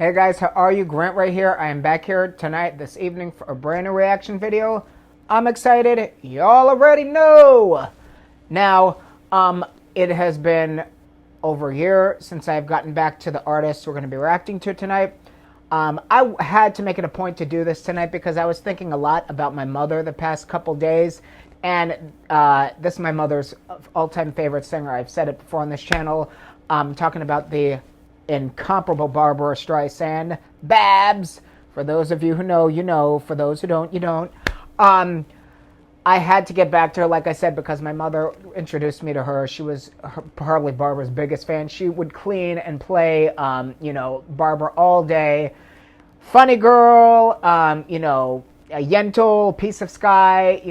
Hey guys, how are you? Grant right here. I am back here tonight, this evening, for a brand new reaction video. I'm excited. Y'all already know. Now, it has been over a year since I've gotten back to the artists we're going to be reacting to tonight. I had to make it a point to do this tonight because I was thinking a lot about my mother the past couple days. And this is my mother's all-time favorite singer. I've said it before on this channel. I'm talking about the incomparable Barbra Streisand. Babs! For those of you who know, you know. For those who don't, you don't. I had to get back to her, like I said, because my mother introduced me to her. She was probably Barbara's biggest fan. She would clean and play, Barbara all day. Funny girl, a Yentl, Piece of Sky,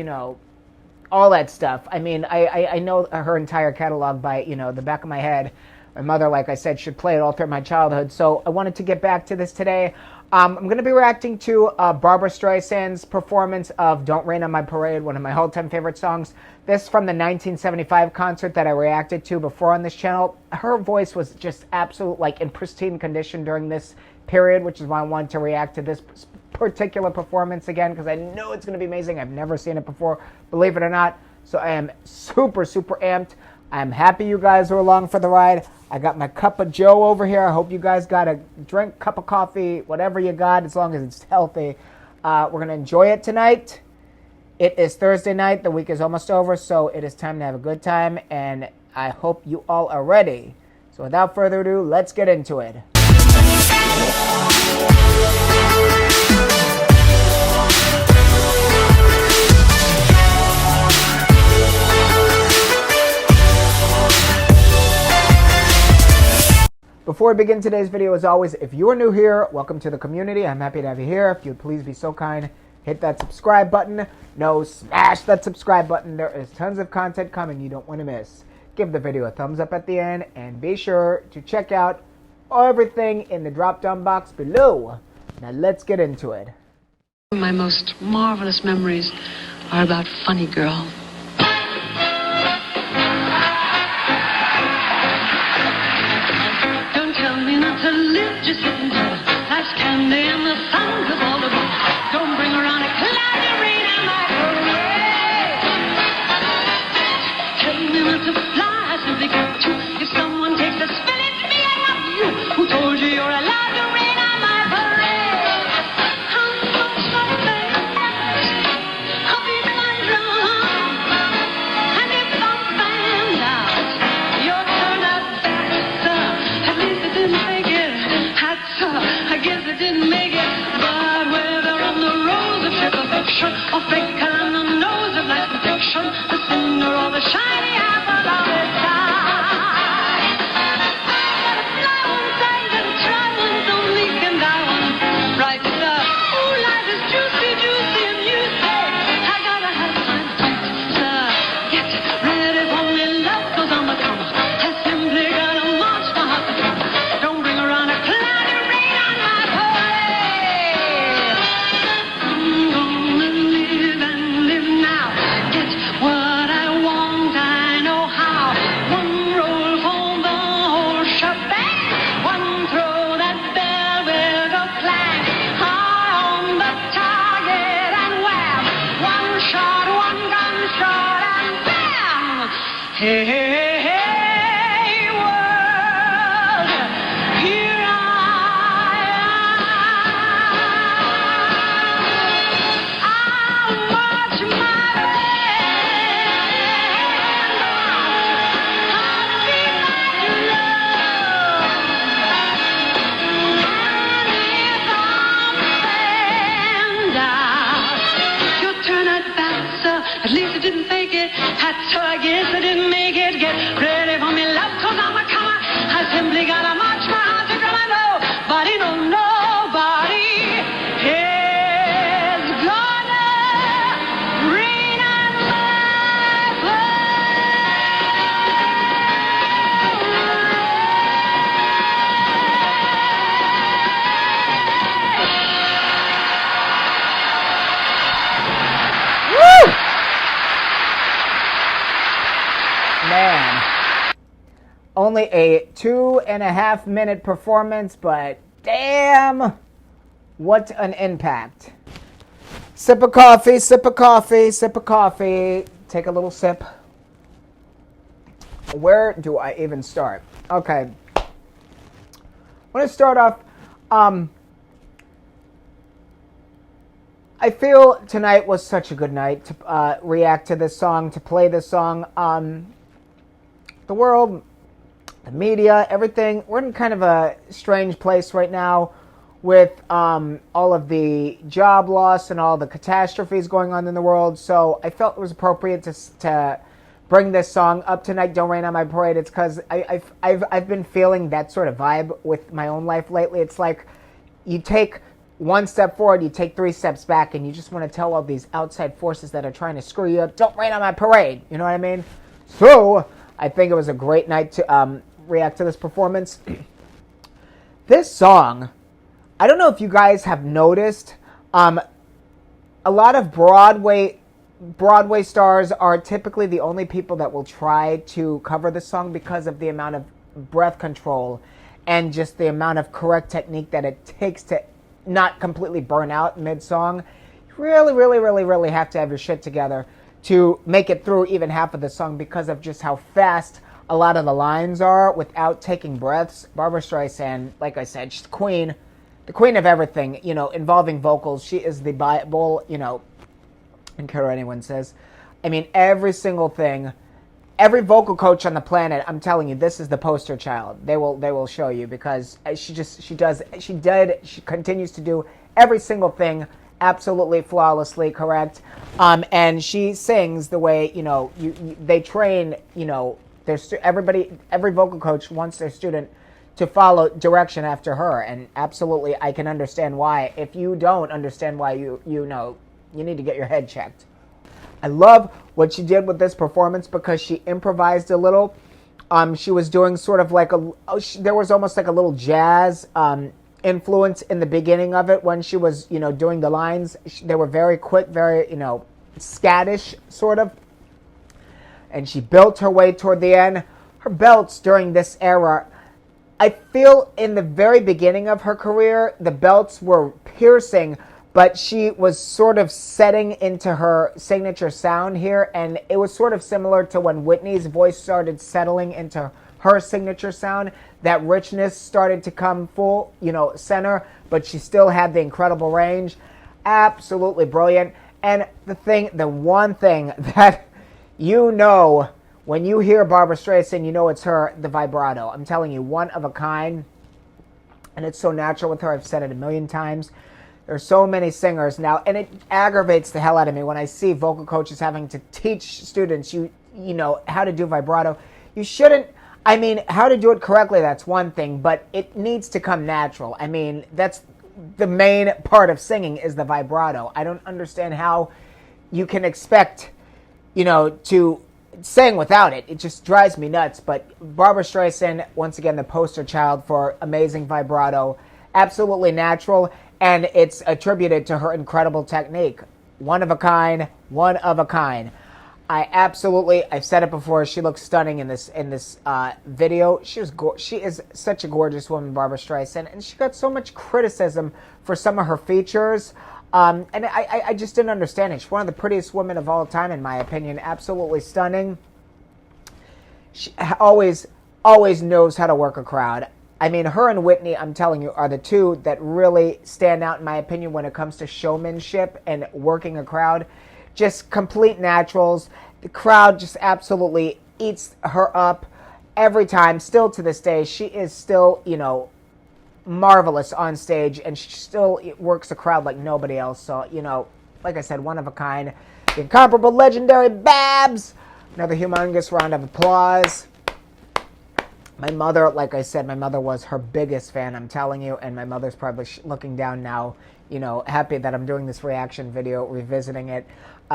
all that stuff. I mean, I know her entire catalog by, the back of my head. My mother, like I said, should play it all through my childhood. So I wanted to get back to this today. I'm going to be reacting to Barbra Streisand's performance of Don't Rain on My Parade, one of my all-time favorite songs. This from the 1975 concert that I reacted to before on this channel. Her voice was just absolute, in pristine condition during this period, which is why I wanted to react to this particular performance again, because I know it's going to be amazing. I've never seen it before, believe it or not. So I am super, super amped. I'm happy you guys are along for the ride. I got my cup of joe over here. I hope you guys got a drink, cup of coffee, whatever you got, as long as it's healthy. We're going to enjoy it tonight. It is Thursday night. The week is almost over, so it is time to have a good time, and I hope you all are ready. So without further ado, let's get into it. Before we begin today's video, as always, if you are new here, welcome to the community. I'm happy to have you here. If you'd please be so kind, hit that subscribe button. No, smash that subscribe button. There is tons of content coming you don't want to miss. Give the video a thumbs up at the end, and be sure to check out everything in the drop-down box below. Now let's get into it. My most marvelous memories are about Funny Girl. To live, just sit and tell. Life's candy and the thumbs of all the books. Don't bring around a cloud of rain on my parade. Tell me not to fly, I simply got to. If someone takes a spin at me, I love you. Who told you you're allowed to rain on my parade? How much my face? I'll be my drum. And if I'm found out, you're turned out better. At least it didn't make I guess it didn't make it, but whether on the rose of triple fiction or fake on the nose of life protection, the cinder or the shiny apple of its eye. Fly one side and try one, don't leak and die one. Right stuff. Ooh, life is juicy, juicy, and you say I gotta have my fight. Get ready for me, love goes on the comer. I simply gotta march my heart to cover. Don't bring around a cloud. Hey, hey, hey, world, here I am. I'll march my band out. I'll be my love. And if I'm found out, you'll turn out bad, sir. At least I didn't fake it. So I guess I didn't make it. Get ready for me, love, cause I'm a comer. I simply gotta march my heart to drum. I know, but you know nobody is gonna rain on my Woo! Man, only a 2.5 minute performance, but Damn! What an impact. Sip of coffee, sip of coffee, sip of coffee. Take a little sip. Where do I even start? Okay. I want to start off. I feel tonight was such a good night to react to this song, to play this song. The world, the media, everything. We're in kind of a strange place right now with all of the job loss and all the catastrophes going on in the world. So I felt it was appropriate to bring this song up tonight. Don't Rain on My Parade. It's because I've been feeling that sort of vibe with my own life lately. It's like you take one step forward, you take 3 steps back, and you just want to tell all these outside forces that are trying to screw you up, don't rain on my parade. You know what I mean? So I think it was a great night to react to this performance. This song, I don't know if you guys have noticed, a lot of Broadway stars are typically the only people that will try to cover the song because of the amount of breath control and just the amount of correct technique that it takes to not completely burn out mid-song. You really have to have your shit together to make it through even half of the song because of just how fast a lot of the lines are without taking breaths. Barbra Streisand, like I said, she's the queen of everything, you know, involving vocals. She is the Bible, you know, I don't care what anyone says. I mean, every single thing, every vocal coach on the planet, I'm telling you, this is the poster child. They will show you because she continues to do every single thing absolutely flawlessly correct. And she sings the way, you know, they train, you know, every vocal coach wants their student to follow direction after her. And absolutely, I can understand why. If you don't understand why, you know, you need to get your head checked. I love what she did with this performance because she improvised a little. She was doing sort of like there was almost like a little jazz influence in the beginning of it when she was, you know, doing the lines. They were very quick, very, you know, scattish sort of. And she built her way toward the end. Her belts during this era, I feel in the very beginning of her career, the belts were piercing, but she was sort of setting into her signature sound here, and it was sort of similar to when Whitney's voice started settling into her signature sound. That richness started to come full, you know, center, but she still had the incredible range. Absolutely brilliant. And the one thing that you know when you hear Barbra Streisand, you know it's her, the vibrato. I'm telling you, one of a kind, and it's so natural with her. I've said it a million times. There's so many singers now, and it aggravates the hell out of me when I see vocal coaches having to teach students, you know, how to do vibrato. You shouldn't, I mean, how to do it correctly, that's one thing, but it needs to come natural. I mean, that's the main part of singing is the vibrato. I don't understand how you can expect, you know, to sing without it. It just drives me nuts. But Barbra Streisand, once again, the poster child for amazing vibrato, absolutely natural. And it's attributed to her incredible technique. One of a kind, one of a kind. I've said it before, she looks stunning in this video. She is such a gorgeous woman, Barbra Streisand, and she got so much criticism for some of her features. And I just didn't understand it. She's one of the prettiest women of all time, in my opinion. Absolutely stunning. She always knows how to work a crowd. I mean, her and Whitney, I'm telling you, are the two that really stand out, in my opinion, when it comes to showmanship and working a crowd. Just complete naturals. The crowd just absolutely eats her up every time. Still to this day, she is still, you know, marvelous on stage, and she still works a crowd like nobody else. So, you know, like I said, one of a kind. The incomparable, legendary Babs. Another humongous round of applause. My mother, like I said, my mother was her biggest fan, I'm telling you, and my mother's probably looking down now, you know, happy that I'm doing this reaction video, revisiting it.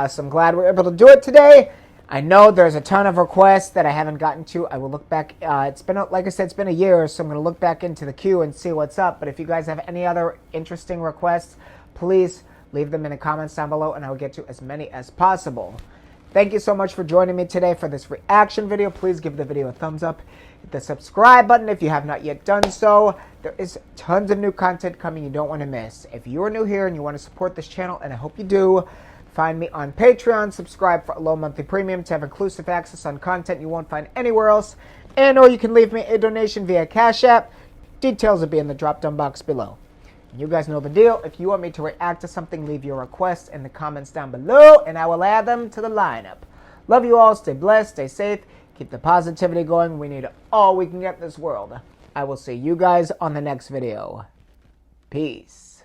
So I'm glad we're able to do it today. I know there's a ton of requests that I haven't gotten to. I will look back. It's been, like I said, it's been a year, so I'm going to look back into the queue and see what's up. But if you guys have any other interesting requests, please leave them in the comments down below, and I will get to as many as possible. Thank you so much for joining me today for this reaction video. Please give the video a thumbs up. Hit the subscribe button if you have not yet done so. There is tons of new content coming you don't want to miss. If you are new here and you want to support this channel, and I hope you do, find me on Patreon. Subscribe for a low monthly premium to have exclusive access on content you won't find anywhere else. And or you can leave me a donation via Cash App. Details will be in the drop-down box below. You guys know the deal. If you want me to react to something, leave your requests in the comments down below, and I will add them to the lineup. Love you all. Stay blessed. Stay safe. Keep the positivity going. We need all we can get in this world. I will see you guys on the next video. Peace.